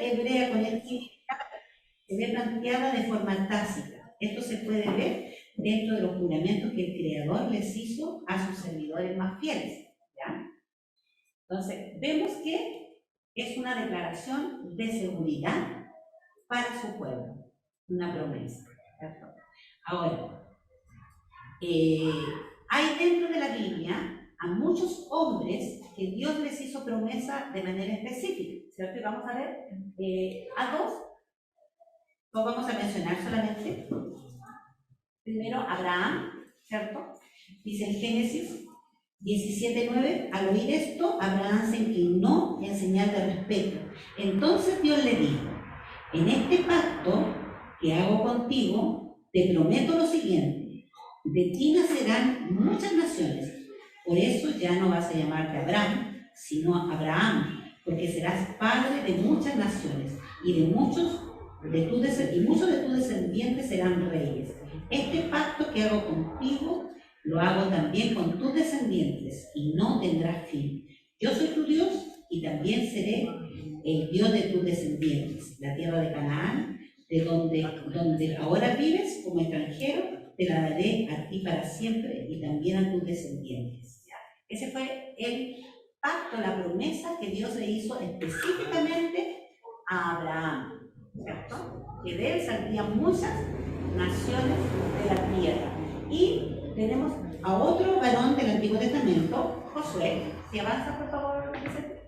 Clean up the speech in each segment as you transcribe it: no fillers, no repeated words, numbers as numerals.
hebrea con el se ve planteada de forma tácita. Esto se puede ver dentro de los juramentos que el Creador les hizo a sus servidores más fieles. ¿Ya? Entonces, vemos que es una declaración de seguridad para su pueblo, una promesa. ¿Cierto? Ahora, hay dentro de la Biblia a muchos hombres que Dios les hizo promesa de manera específica, ¿cierto? Y vamos a ver a dos. Lo vamos a mencionar solamente. Primero, Abraham, ¿cierto? Dice en Génesis 17:9, al oír esto, Abraham se inclinó en señal de respeto. Entonces Dios le dijo, en este pacto que hago contigo, te prometo lo siguiente, de ti nacerán muchas naciones. Por eso ya no vas a llamarte Abraham, sino Abraham, porque serás padre de muchas naciones, y muchos de tus descendientes serán reyes. Este pacto que hago contigo, lo hago también con tus descendientes, y no tendrás fin. Yo soy tu Dios, y también seré el Dios de tus descendientes. La tierra de Canaán, de donde ahora vives como extranjero, te la daré a ti para siempre, y también a tus descendientes. Ese fue el pacto, la promesa que Dios le hizo específicamente a Abraham, ¿cierto? Que de él saldrían muchas naciones de la tierra. Y tenemos a otro varón del Antiguo Testamento, Josué. Si avanza, por favor, Vicente.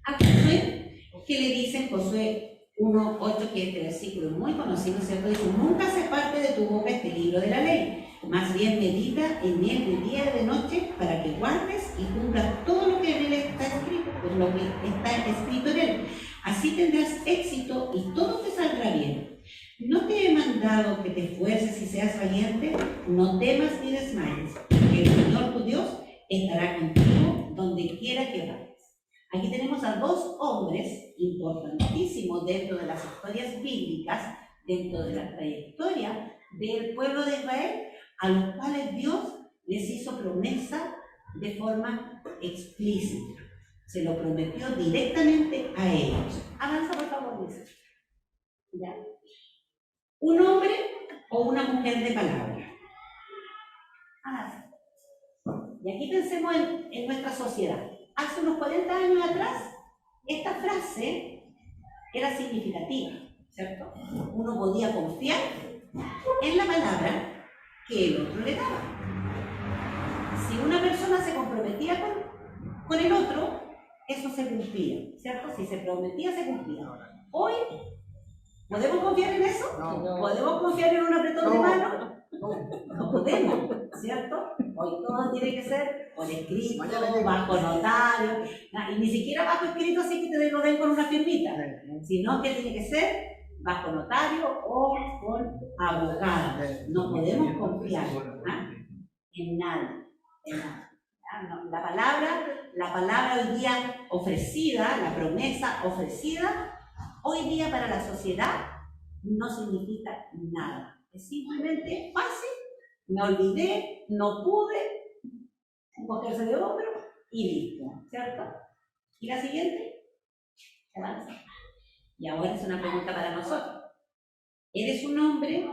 A Josué, que le dicen Josué 1:8, que este versículo es muy conocido, ¿cierto? Dice, nunca se parte de tu boca este libro de la ley, más bien medita en él de día y de noche, para que guardes y cumplas todo lo que en él está escrito, pues lo que está escrito en él. Así tendrás éxito y todo te saldrá bien. No te he mandado que te esfuerces y seas valiente, no temas ni desmayes, porque el Señor tu Dios estará contigo donde quiera que vayas. Aquí tenemos a dos hombres importantísimos dentro de las historias bíblicas, dentro de la trayectoria del pueblo de Israel, a los cuales Dios les hizo promesa de forma explícita. Se lo prometió directamente a ellos. Avanza, por favor, Luisa. ¿Ya? Un hombre o una mujer de palabra. Y aquí pensemos en nuestra sociedad. Hace unos 40 años atrás, esta frase era significativa, ¿cierto? Uno podía confiar en la palabra que el otro le daba. Si una persona se comprometía con el otro, eso se cumplía, ¿cierto? Si se prometía, se cumplía. Hoy, ¿podemos confiar en eso? No. ¿Podemos confiar en un apretón de mano? No podemos, ¿cierto? Hoy todo tiene que ser por escrito, bajo notario, y ni siquiera bajo escrito así que te lo den con una firmita, sino que tiene que ser bajo notario o con abogado. No podemos confiar en nada, en nada. No, la palabra hoy día ofrecida, la promesa ofrecida, hoy día para la sociedad no significa nada. Es simplemente fácil, me olvidé, no pude, cogerse de hombro y listo, ¿cierto? ¿Y la siguiente? Avanza. Y ahora es una pregunta para nosotros. ¿Eres un hombre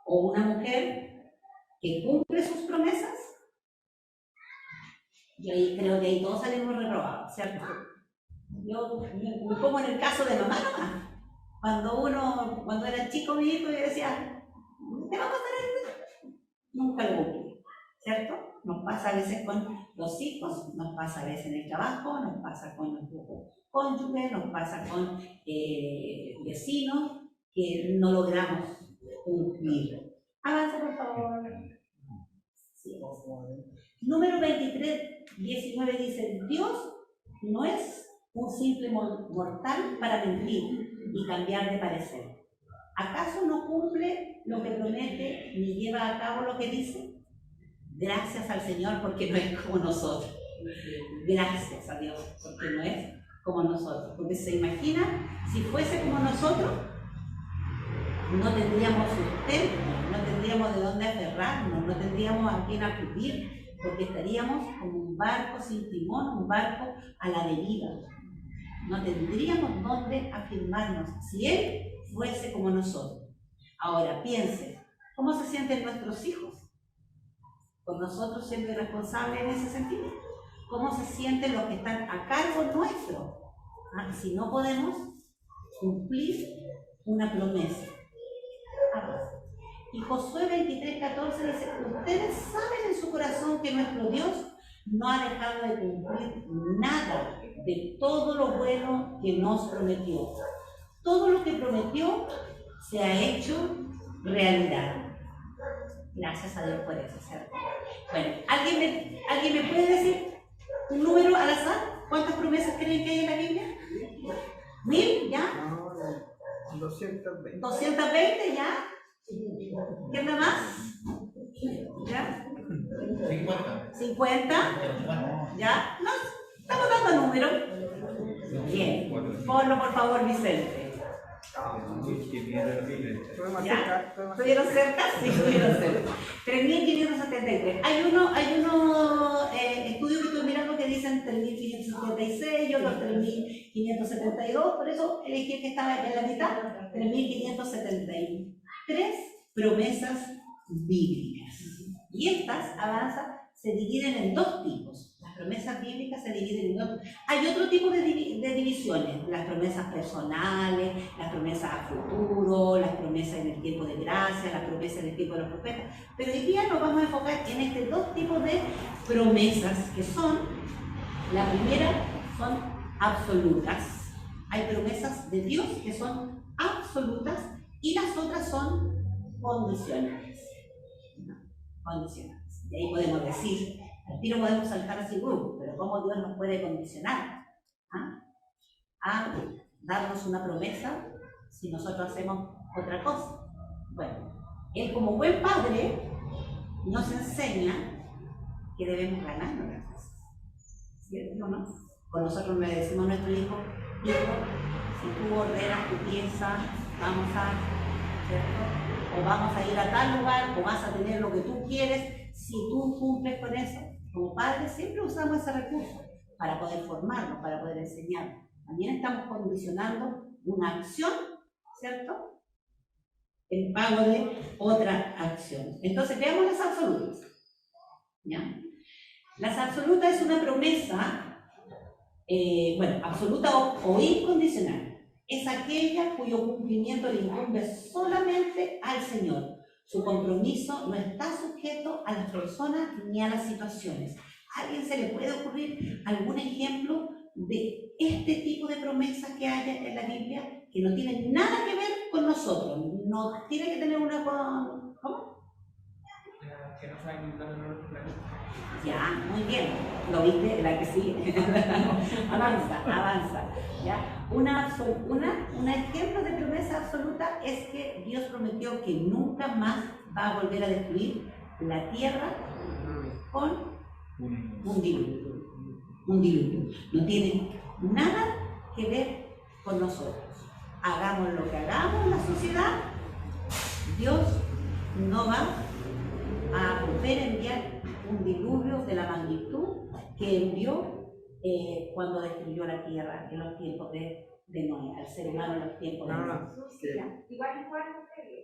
o una mujer que cumple sus promesas? Y ahí creo que ahí todos salimos reprobados, ¿cierto? Yo me pongo en el caso de mamá nomás. Cuando era chico mi hijo, yo decía, ¿te va a pasar esto? Nunca lo cumplí, ¿cierto? Nos pasa a veces con los hijos, nos pasa a veces en el trabajo, nos pasa con nuestro cónyuge, nos pasa con vecinos que no logramos cumplir. Avanza, por favor. Sí. Número 23:19 dice, Dios no es un simple mortal para mentir y cambiar de parecer. ¿Acaso no cumple lo que promete ni lleva a cabo lo que dice? Gracias al Señor porque no es como nosotros. Gracias a Dios porque no es como nosotros. Porque se imagina, si fuese como nosotros, no tendríamos sustento, no tendríamos de dónde aferrarnos, no tendríamos a quién acudir, porque estaríamos como un barco sin timón, un barco a la deriva. No tendríamos dónde afirmarnos si Él fuese como nosotros. Ahora, piense, ¿cómo se sienten nuestros hijos? Con nosotros siendo responsables en ese sentido. ¿Cómo se sienten los que están a cargo nuestro? Si no podemos cumplir una promesa. Y Josué 23:14 dice, ustedes saben en su corazón que nuestro Dios no ha dejado de cumplir nada de todo lo bueno que nos prometió. Todo lo que prometió se ha hecho realidad. Gracias a Dios por eso, ¿cierto? Bueno, ¿alguien me puede decir un número al azar? ¿Cuántas promesas creen que hay en la Biblia? ¿1000? ¿Ya? No, 220. 220, ¿ya? ¿Qué más? ¿Ya? 50. ¿Ya? No, estamos dando números. Bien. Ponlo, por favor, Vicente. ¿Ya? ¿Estuvieron cerca? Sí, estuvieron cerca. 3.573. Hay unos estudios que estoy mirando que dicen 3.576 y otros 3.572, por eso elegí el que estaba en la mitad, 3.573 promesas bíblicas. Y estas se dividen en dos tipos. Las promesas bíblicas se dividen en dos. Hay otro tipo de divisiones, las promesas personales, las promesas a futuro, las promesas en el tiempo de gracia, las promesas en el tiempo de los profetas. Pero hoy día nos vamos a enfocar en estos dos tipos de promesas que son, la primera son absolutas. Hay promesas de Dios que son absolutas y las otras son condicionales. Condicionales. Y ahí podemos decir, al tiro podemos saltar así, pero ¿cómo Dios nos puede condicionar a darnos una promesa si nosotros hacemos otra cosa? Bueno, Él como buen padre nos enseña que debemos ganarnos las cosas. ¿Cierto o no? Con nosotros le decimos a nuestro hijo, si tú ordenas tu pieza, vamos a, ¿cierto? O vamos a ir a tal lugar, o vas a tener lo que tú quieres, si tú cumples con eso. Como padres siempre usamos ese recurso para poder formarnos, para poder enseñarnos. También estamos condicionando una acción, ¿cierto?, en pago de otra acción. Entonces veamos las absolutas. ¿Ya? Las absolutas es una promesa, absoluta o incondicional. Es aquella cuyo cumplimiento le incumbe solamente al Señor. Su compromiso no está sujeto a las personas ni a las situaciones. ¿A alguien se le puede ocurrir algún ejemplo de este tipo de promesas que hay en la Biblia que no tienen nada que ver con nosotros? No tiene que tener una con... ¿Cómo? Que no saben ninguna de los planes. Ya, muy bien. ¿Lo viste? La que sigue. avanza. ¿Ya? Un ejemplo de promesa absoluta es que Dios prometió que nunca más va a volver a destruir la tierra con un diluvio. Un diluvio. No tiene nada que ver con nosotros. Hagamos lo que hagamos en la sociedad, Dios no va a volver a enviar un diluvio de la magnitud que envió cuando destruyó la tierra en los tiempos de Noé, al ser humano en los tiempos de Noé. Igual fue algo previo.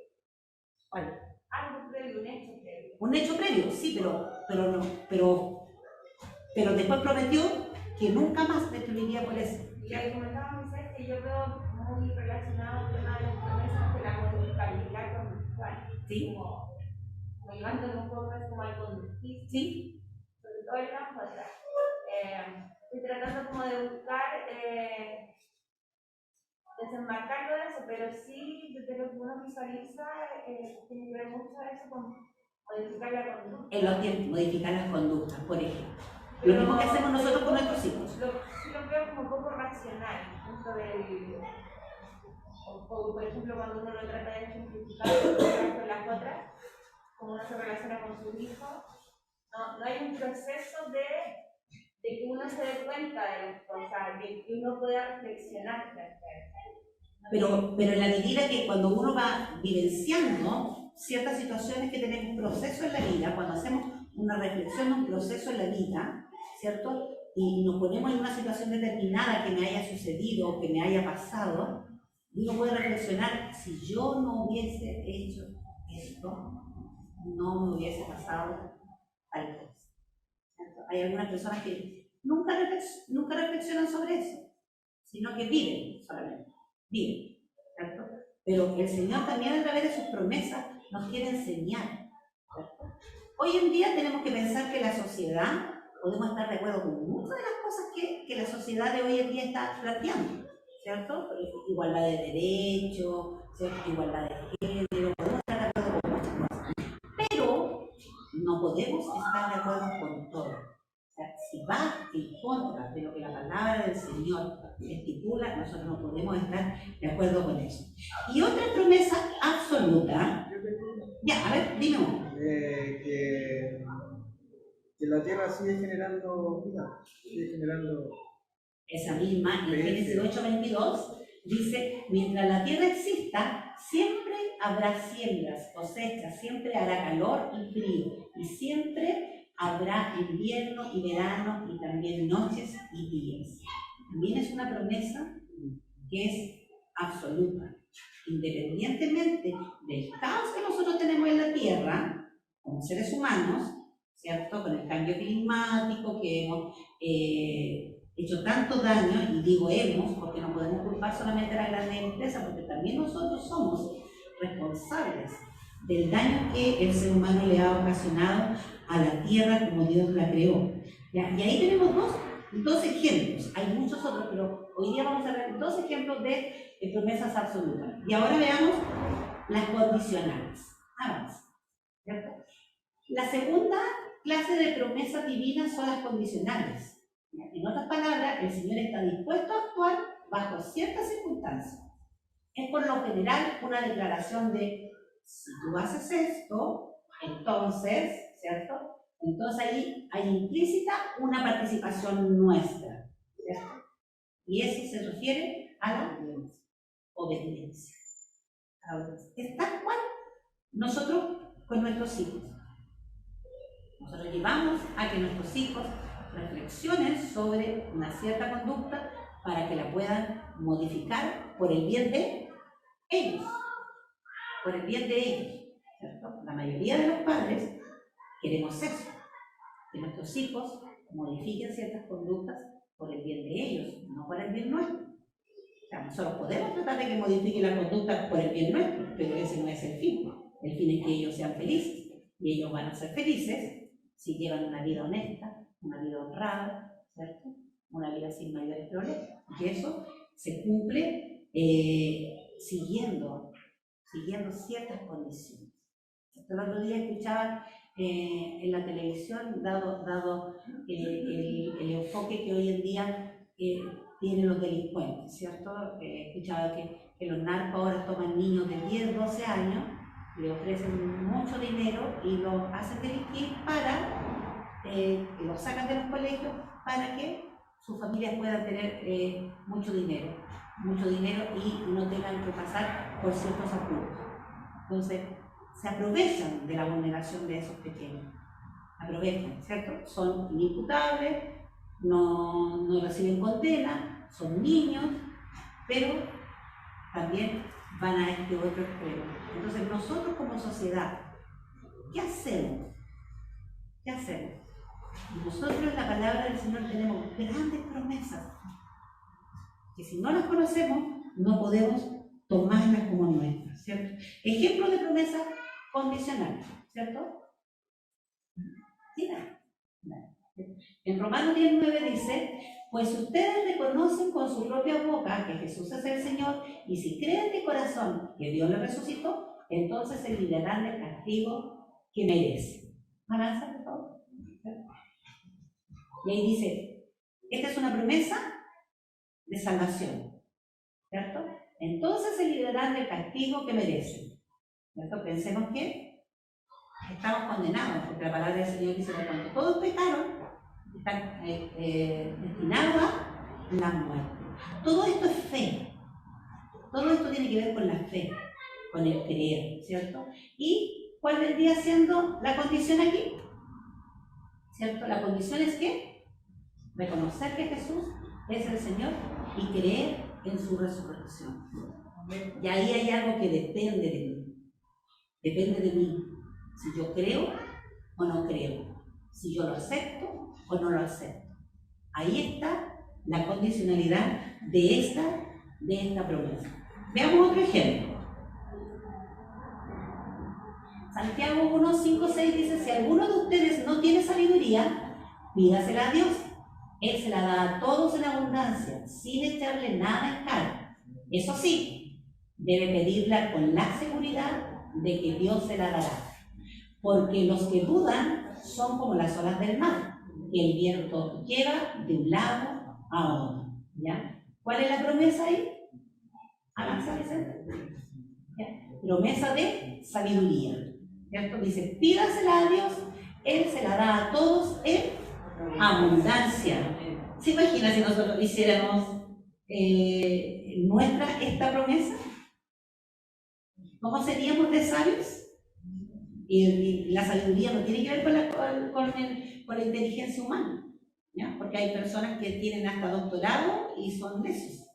¿Cuál? Algo previo, un hecho previo. Un hecho previo, sí, pero después prometió que nunca más destruiría por eso. Y ahí comentaba Moisés que yo veo muy relacionado el tema de las promesas de la conductividad conductual. ¿Sí? Como llevándolo un poco como al conductismo. ¿Sí? Sobre todo en las otras. Estoy tratando como de buscar desenmarcarlo de eso, pero sí, desde lo que uno visualiza, tiene que ver mucho eso con modificar la conducta. En los tiempos, modificar las conductas, por ejemplo. Lo mismo que hacemos nosotros con nuestros hijos. Sí lo veo como un poco racional, dentro del... O, por ejemplo, cuando uno lo trata de simplificar con las otras, como uno se relaciona con sus hijos, no hay un proceso de que uno se dé cuenta de las cosas, de que uno pueda reflexionar. Pero en la medida que cuando uno va vivenciando ciertas situaciones que tenemos un proceso en la vida, cuando hacemos una reflexión de un proceso en la vida, ¿cierto? y nos ponemos en una situación determinada que me haya sucedido o que me haya pasado, uno puede reflexionar, si yo no hubiese hecho esto, no me hubiese pasado tal cosa. ¿Cierto? Hay algunas personas que nunca reflexionan sobre eso, sino que viven solamente, viven, ¿cierto? Pero el Señor también a través de sus promesas nos quiere enseñar, ¿cierto? Hoy en día tenemos que pensar que la sociedad, podemos estar de acuerdo con muchas de las cosas que la sociedad de hoy en día está planteando, ¿cierto? Igualdad de derechos, ¿cierto? Igualdad de género, podemos estar de acuerdo con muchas cosas, pero no podemos estar de acuerdo con todo. O sea, si va en contra de lo que la palabra del Señor estipula, nosotros no podemos estar de acuerdo con eso. Y otra promesa absoluta, ya, a ver, dime uno. Que la tierra sigue generando vida, sigue generando. Esa misma, en Génesis 8:22, dice, mientras la tierra exista, siempre habrá siembras, cosechas, siempre hará calor y frío, y siempre habrá invierno y verano, y también noches y días. También es una promesa que es absoluta. Independientemente del caos que nosotros tenemos en la tierra, como seres humanos, ¿cierto? Con el cambio climático que hemos hecho tanto daño, y digo hemos, porque no podemos culpar solamente a las grandes empresas, porque también nosotros somos responsables del daño que el ser humano le ha ocasionado a la tierra como Dios la creó. ¿Ya? Y ahí tenemos dos ejemplos, hay muchos otros, pero hoy día vamos a ver dos ejemplos de promesas absolutas. Y ahora veamos las condicionales. Vamos, ¿cierto? La segunda clase de promesas divinas son las condicionales. En otras palabras, el Señor está dispuesto a actuar bajo ciertas circunstancias. Es por lo general una declaración de, si tú haces esto, entonces, ¿cierto? Entonces ahí hay implícita una participación nuestra, ¿cierto? Y eso se refiere a la obediencia. Es tal cual nosotros con nuestros hijos. Nosotros llevamos a que nuestros hijos reflexionen sobre una cierta conducta para que la puedan modificar por el bien de ellos. Por el bien de ellos, ¿cierto? La mayoría de los padres queremos eso, que nuestros hijos modifiquen ciertas conductas por el bien de ellos, no por el bien nuestro. O sea, nosotros podemos tratar de que modifiquen la conducta por el bien nuestro, pero ese no es el fin. El fin es que ellos sean felices, y ellos van a ser felices si llevan una vida honesta, una vida honrada, ¿cierto? Una vida sin mayores problemas. Y eso se cumple siguiendo ciertas condiciones. El otro día escuchaba en la televisión, dado el enfoque que hoy en día tienen los delincuentes, ¿cierto? Escuchaba que los narcos ahora toman niños de 10, 12 años, le ofrecen mucho dinero y los hacen delinquir los sacan de los colegios para que sus familias puedan tener mucho dinero y no tengan que pasar por ciertos apuros. Entonces, se aprovechan de la vulneración de esos pequeños. Aprovechan, ¿cierto? Son inimputables, no reciben condena, son niños, pero también van a este otro extremo. Entonces, nosotros como sociedad, ¿qué hacemos? ¿Qué hacemos? Nosotros en la palabra del Señor tenemos grandes promesas, que si no las conocemos, no podemos tomarlas como nuestras, ¿cierto? Ejemplo de promesas condicionales, ¿cierto? Mira. En Romanos 10:9 dice, pues ustedes reconocen con su propia boca que Jesús es el Señor, y si creen de corazón que Dios le resucitó, entonces se librarán del castigo que merecen. Avanza, por favor. Y ahí dice, esta es una promesa de salvación, ¿cierto? Entonces se librarán del castigo que merecen, ¿cierto? Pensemos que estamos condenados, porque la palabra del Señor dice que cuando todos pecaron, están destinados a la muerte. Todo esto es fe. Todo esto tiene que ver con la fe, con el creer, ¿cierto? ¿Y cuál vendría siendo la condición aquí? ¿Cierto? La condición es que reconocer que Jesús es el Señor y creer en su resurrección. Y ahí hay algo que depende de mí. Depende de mí. Si yo creo o no creo. Si yo lo acepto o no lo acepto. Ahí está la condicionalidad de esta promesa. Veamos otro ejemplo. Santiago 1, 5, 6 dice: si alguno de ustedes no tiene sabiduría, pídasela a Dios. Él se la da a todos en abundancia, sin echarle nada en cara. Eso sí, debe pedirla con la seguridad de que Dios se la dará. Porque los que dudan son como las olas del mar, que el viento lleva de un lado a otro. ¿Ya? ¿Cuál es la promesa ahí? Avanza, Vicente. ¿Ya? Promesa de sabiduría. ¿Cierto? Dice: pídasela a Dios, Él se la da a todos en abundancia. ¿Se imagina si nosotros hiciéramos nuestra esta promesa? ¿Cómo seríamos de sabios? Y la sabiduría no tiene que ver con la inteligencia humana, ¿ya? Porque hay personas que tienen hasta doctorado y son necios,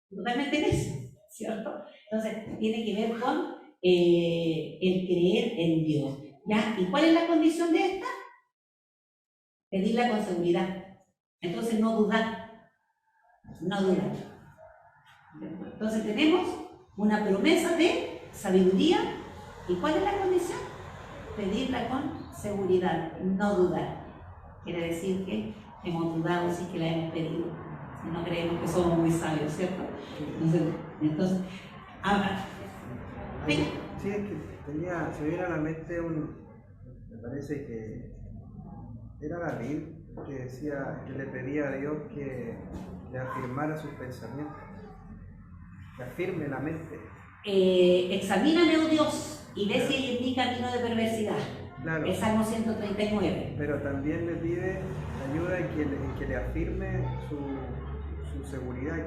totalmente necios, ¿cierto? Entonces, tiene que ver con el creer en Dios, ¿ya? ¿Y cuál es la condición de esta? Pedirla con seguridad. Entonces, no dudar. No dudar. Entonces, tenemos una promesa de sabiduría. ¿Y cuál es la condición? Pedirla con seguridad, no dudar. Quiere decir que hemos dudado si es que la hemos pedido. Si no creemos que somos muy sabios, ¿cierto? Entonces ahora, sí, es que se viene a la mente me parece que era David, que decía, que le pedía a Dios que le afirmara sus pensamientos, que afirme la mente. Examíname, oh Dios, y ve si hay en mí camino de perversidad. Claro. El Salmo 139. Pero también le pide ayuda en que le afirme su seguridad,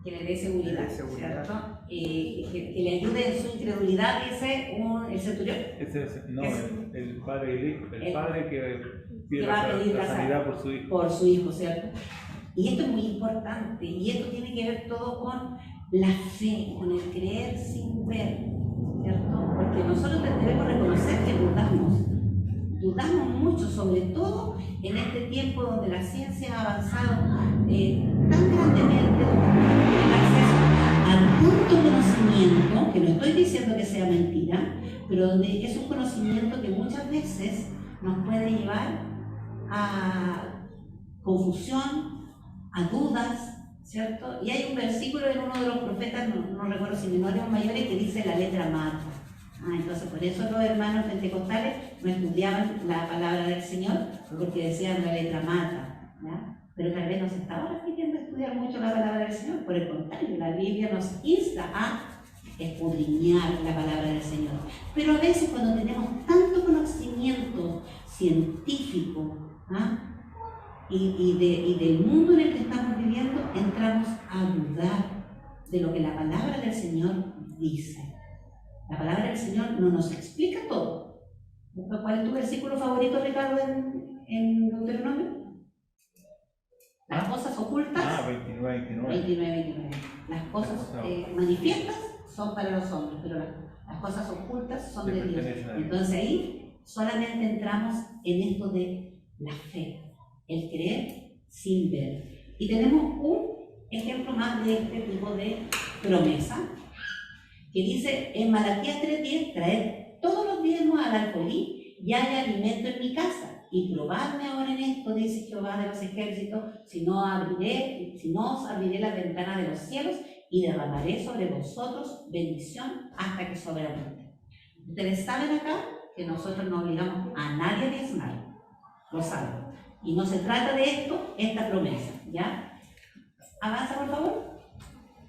que le dé seguridad, seguridad. ¿cierto? Que le ayude en su incredulidad, dice el centurión. El padre y el hijo. El padre que pide va a pedir la sanidad por su hijo. Por su hijo, ¿cierto? Y esto es muy importante, y esto tiene que ver todo con la fe, con el creer sin ver, ¿cierto? Porque nosotros debemos reconocer que dudamos mucho, sobre todo en este tiempo donde la ciencia ha avanzado tan grandemente, donde tenemos acceso a tanto conocimiento, que no estoy diciendo que sea mentira, pero donde es un conocimiento que muchas veces nos puede llevar a confusión, a dudas, ¿cierto? Y hay un versículo en uno de los profetas, no recuerdo si menores o mayores, que dice: la letra mata. Entonces por eso los hermanos pentecostales no estudiaban la palabra del Señor, porque decían: la letra mata, ¿ya? Pero tal vez no se estaba repitiendo estudiar mucho la palabra del Señor. Por el contrario, la Biblia nos insta a escudriñar la palabra del Señor. Pero a veces, cuando tenemos tanto conocimiento científico, y del mundo en el que estamos viviendo, entramos a dudar de lo que la palabra del Señor dice. La palabra del Señor no nos explica todo. ¿Cuál es tu versículo favorito, Ricardo, en Deuteronomio? Las cosas ocultas. 29. Las cosas manifiestas son para los hombres, pero las cosas ocultas son de Dios. Entonces ahí solamente entramos en esto de la fe, el creer sin ver. Y tenemos un ejemplo más de este tipo de promesa, que dice en Malaquías 3:10: traed todos los diezmos al alfolí y haya alimento en mi casa, y probadme ahora en esto, dice Jehová de los ejércitos, si no os abriré las ventanas de los cielos y derramaré sobre vosotros bendición hasta que sobreabunde. Ustedes saben acá que nosotros no obligamos a nadie a diezmar, lo saben. Y no se trata de esto, esta promesa, ¿ya? Avanza, por favor.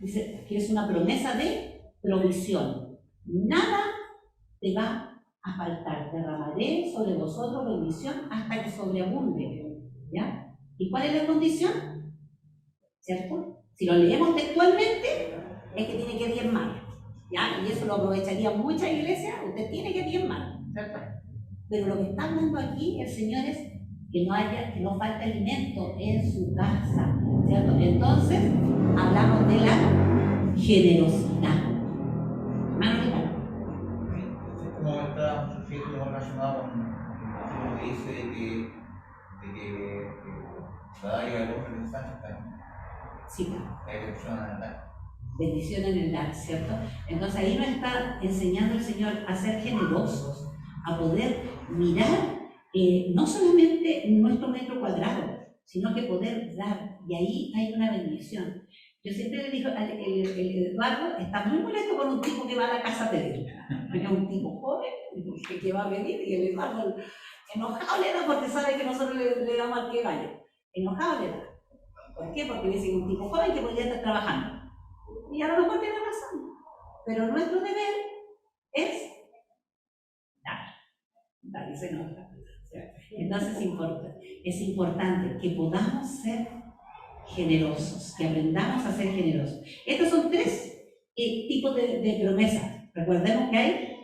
Dice que es una promesa de provisión. Nada te va a faltar. Derramaré sobre vosotros bendición hasta que sobreabunde, ¿ya? ¿Y cuál es la condición? ¿Cierto? Si lo leemos textualmente, es que tiene que diezmar, ¿ya? Y eso lo aprovecharía mucha iglesia. Usted tiene que diezmar, ¿cierto? Pero lo que está hablando aquí el Señor es: que no falte alimento en su casa, ¿cierto? Entonces, hablamos de la generosidad. Hermano Ricardo. Como está un sujeto relacionado con lo que dice de que la dádiva del hombre es santa, Sí, la excepción a la dar. bendición en el dar, ¿cierto? Entonces ahí nos está enseñando el Señor a ser generosos, a poder mirar no solamente nuestro metro cuadrado, sino que poder dar, y ahí hay una bendición. Yo siempre le digo, el Eduardo está muy molesto con un tipo que va a la casa a pedir. Es un tipo joven que va a pedir y el Eduardo enojado le da porque sabe que nosotros le damos al que vaya. Enojado le da. ¿Por qué? Porque dice que un tipo joven que podría estar trabajando. Y a lo mejor tiene razón. Pero nuestro deber es dar y se enoja. Entonces es importante que podamos ser generosos, que aprendamos a ser generosos. Estos son tres tipos de promesas. Recordemos que hay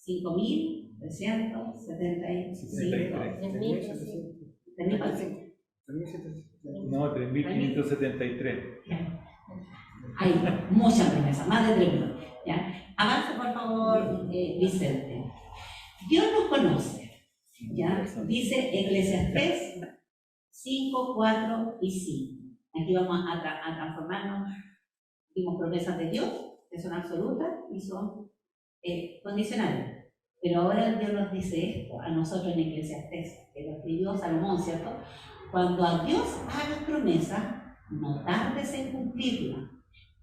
5.375. No, 3.573. Hay muchas promesas, más de 3.000. ¿Ya? Avanza, por favor, Vicente. Dios nos conoce. ¿Ya? Dice Eclesiastés 5, 4 y 5. Aquí vamos a transformarnos. Dimos promesas de Dios, que son absolutas y son condicionales. Pero ahora Dios nos dice esto a nosotros en Eclesiastés, que lo escribió Salomón, ¿cierto? Cuando a Dios hagas promesa, no tardes en cumplirla,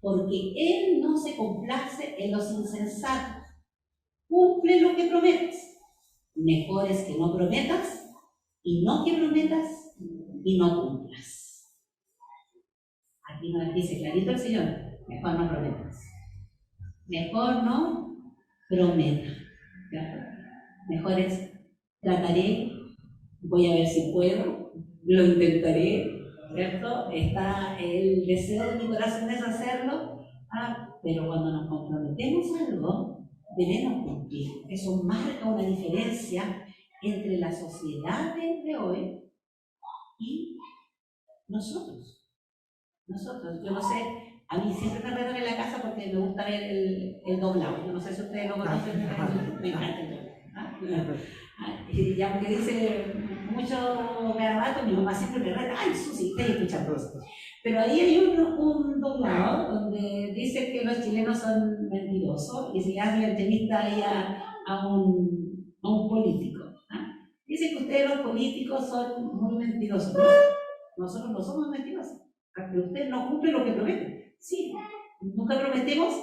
porque Él no se complace en los insensatos. Cumple lo que prometes. Mejor es que no prometas y no que prometas y no cumplas. Aquí nos dice clarito el Señor, mejor no prometas. Mejor no prometas. Mejor es trataré, voy a ver si puedo, lo intentaré, ¿cierto? Está el deseo de mi corazón es hacerlo, pero cuando nos comprometemos a algo, debemos cumplir. Eso marca una diferencia entre la sociedad de hoy y nosotros. Yo no sé, a mí siempre me retan en la casa porque me gusta ver el doblado. Yo no sé si ustedes lo conocen, me encanta el doblado. Y aunque dice mucho garabato, mi mamá siempre me reta, ay, Susi, estoy escuchando eso. Pero ahí hay un doblado donde dice que los chilenos son mentirosos y se le hace la entrevista ahí a un político. Dice que ustedes los políticos son muy mentirosos. No, nosotros no somos mentirosos. Pero usted no cumple lo que promete. Sí, nunca prometemos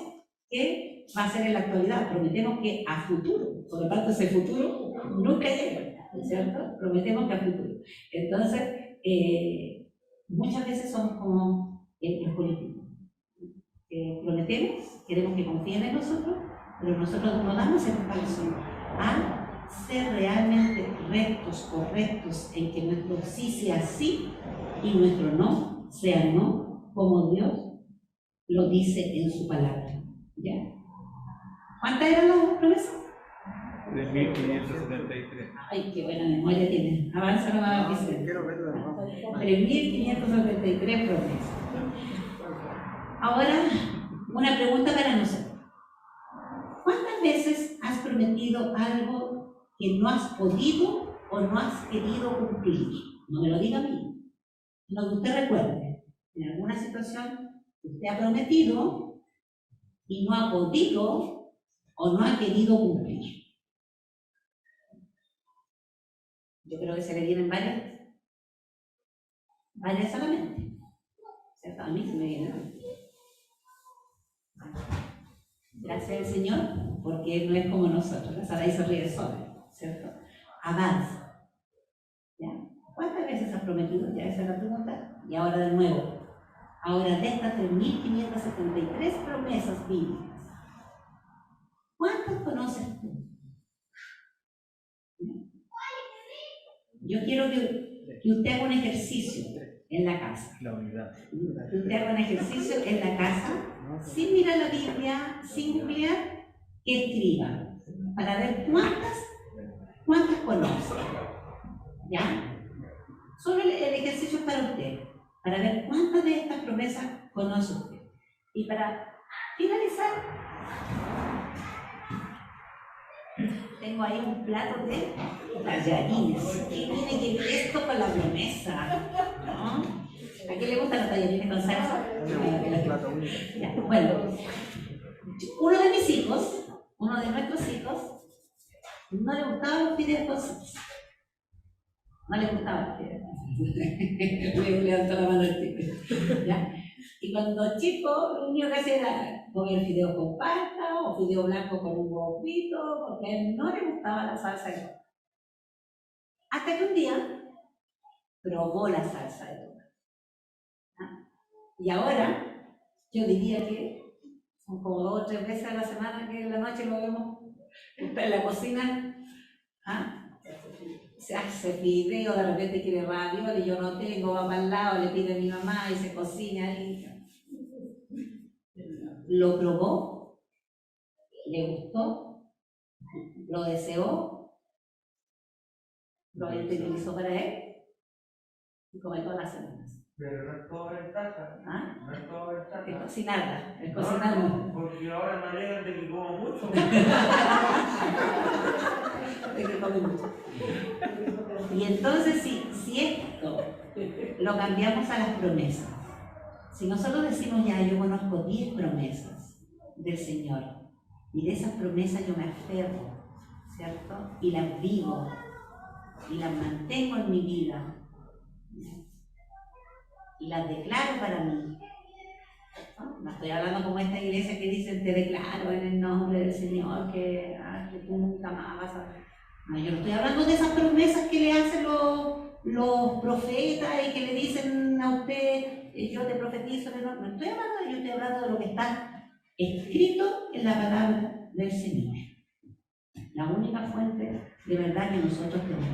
que va a ser en la actualidad, prometemos que a futuro, por lo tanto ese futuro nunca llega, ¿cierto? Prometemos que a futuro. Entonces, muchas veces somos como los políticos. Prometemos, queremos que confíen en nosotros, pero nosotros no damos el paso a ser realmente rectos, correctos, en que nuestro sí sea sí y nuestro no sea no, como Dios lo dice en su palabra. ¿Ya? ¿Cuántas eran las promesas? 3.573. Ay, qué buena memoria tienen. Avanza nomás, Vicente. Quiero verlo de nuevo. 3.573 promesas. Ahora, una pregunta para nosotros. ¿Cuántas veces has prometido algo que no has podido o no has querido cumplir? No me lo diga a mí. Lo que usted recuerde. En alguna situación usted ha prometido y no ha podido o no ha querido cumplir. Yo creo que se le vienen varias solamente. ¿Cierto? A mí se me vienen. Gracias al Señor, porque no es como nosotros, la Sarai se ríe sola, ¿cierto? Avanza. ¿Ya? ¿Cuántas veces has prometido? Ya esa es la pregunta. Y ahora de nuevo. Ahora de estas 3.573 promesas bíblicas, ¿cuántas conoces tú? Yo quiero que usted haga un ejercicio en la casa. La unidad. Que usted haga un ejercicio en la casa, sin mirar la Biblia, sin googlear, que escriba, para ver cuántas conoce. ¿Ya? Solo el ejercicio es para usted, para ver cuántas de estas promesas conoce usted. Y para finalizar, tengo ahí un plato de tallarines. ¿Qué tiene que ver esto con la promesa? ¿No? ¿A quién le gustan los tallarines con salsa? Un plato único. Ya, bueno, uno de mis hijos, uno de nuestros hijos, no le gustaban los fideos con salsa. No le gustaban los fideos con salsa. Le levantó la mano el tipo. ¿Ya? Y cuando chico, lo único que hacía era comer fideo con pasta o fideo blanco con un huevo frito, porque a él no le gustaba la salsa de tomate. Hasta que un día probó la salsa de tomate. ¿Ah? Y ahora, yo diría que son como 2 o 3 veces a la semana que en la noche lo vemos en la cocina. ¿Ah? Se hace fideo, de repente quiere ravioli, yo no tengo, va para el lado, le pide a mi mamá y se cocina y lo probó, le gustó, lo deseó, lo utilizó para él y come todas las semanas. Pero no es todo ventaja. ¿Ah? No es todo ventaja. Es cocinarla, es cocinarla. Porque ahora me alegan de que como mucho. De que come mucho. Y entonces, si esto lo cambiamos a las promesas, si nosotros decimos ya, yo conozco 10 promesas del Señor, y de esas promesas yo me aferro, ¿cierto? Y las vivo, y las mantengo en mi vida, y las declaro para mí. No estoy hablando como esta iglesia que dicen te declaro en el nombre del Señor que tú nunca más vas a... No, yo no estoy hablando de esas promesas que le hacen los profetas y que le dicen a usted yo te profetizo, no estoy hablando, yo estoy hablando de lo que está escrito en la palabra del Señor, la única fuente de verdad que nosotros tenemos.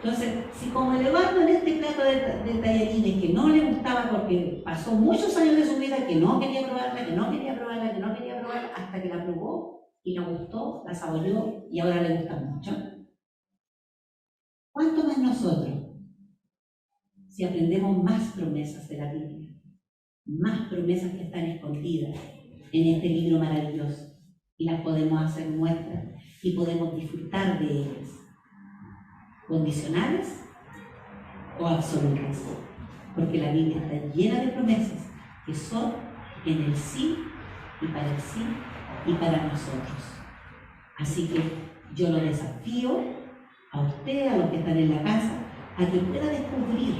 Entonces, si como Eduardo en este plato de tallarines que no le gustaba porque pasó muchos años de su vida que no quería probarla, que no quería probarla, que no quería probarla, hasta que la probó y le gustó, la saboreó y ahora le gusta mucho. ¿Cuánto más nosotros? Si aprendemos más promesas de la Biblia, más promesas que están escondidas en este libro maravilloso y las podemos hacer nuestras y podemos disfrutar de ellas. Condicionales o absolutas, porque la Biblia está llena de promesas que son en el sí y para el sí y para nosotros. Así que yo lo desafío a usted, a los que están en la casa, a que pueda descubrir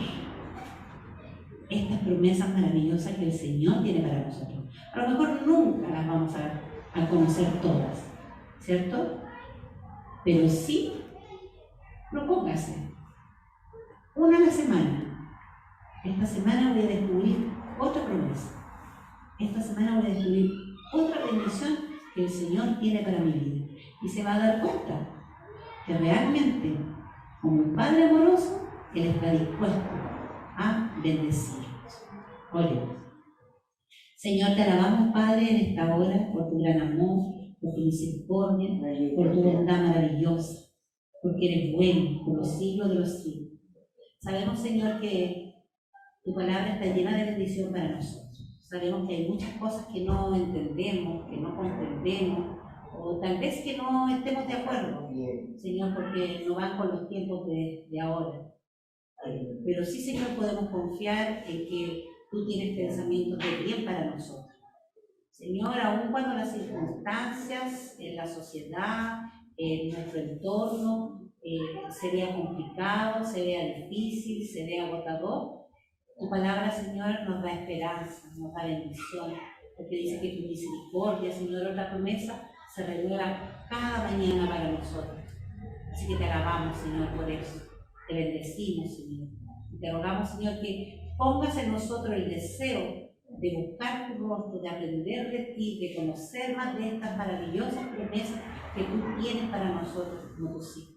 estas promesas maravillosas que el Señor tiene para nosotros. A lo mejor nunca las vamos a conocer todas, ¿cierto? Pero sí, propóngase una a la semana. Esta semana voy a descubrir otra promesa. Esta semana voy a descubrir otra bendición que el Señor tiene para mi vida. Y se va a dar cuenta que realmente, como un Padre amoroso, Él está dispuesto a bendecirnos. Oremos. Señor, te alabamos, Padre, en esta hora por tu gran amor, por tu misericordia, por tu bondad maravillosa, porque eres bueno por los siglos de los siglos. Sabemos, Señor, que tu palabra está llena de bendición para nosotros. Sabemos que hay muchas cosas que no entendemos, que no comprendemos, o tal vez que no estemos de acuerdo, Señor, porque no van con los tiempos de ahora. Pero sí, Señor, podemos confiar en que tú tienes pensamientos de bien para nosotros. Señor, aun cuando las circunstancias en la sociedad, en nuestro entorno, se vea complicado, se vea difícil, se vea agotador, tu palabra, Señor, nos da esperanza, nos da bendición, porque dice que tu misericordia, Señor, otra promesa, se renueva cada mañana para nosotros. Así que te alabamos, Señor, por eso. Te bendecimos, Señor. Y te rogamos, Señor, que pongas en nosotros el deseo de buscar tu rostro, de aprender de ti, de conocer más de estas maravillosas promesas que tú tienes para nosotros como tus hijos.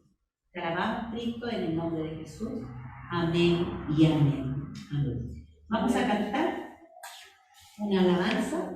Te alabamos, Cristo, en el nombre de Jesús. Amén y amén. Amén. Vamos a cantar una alabanza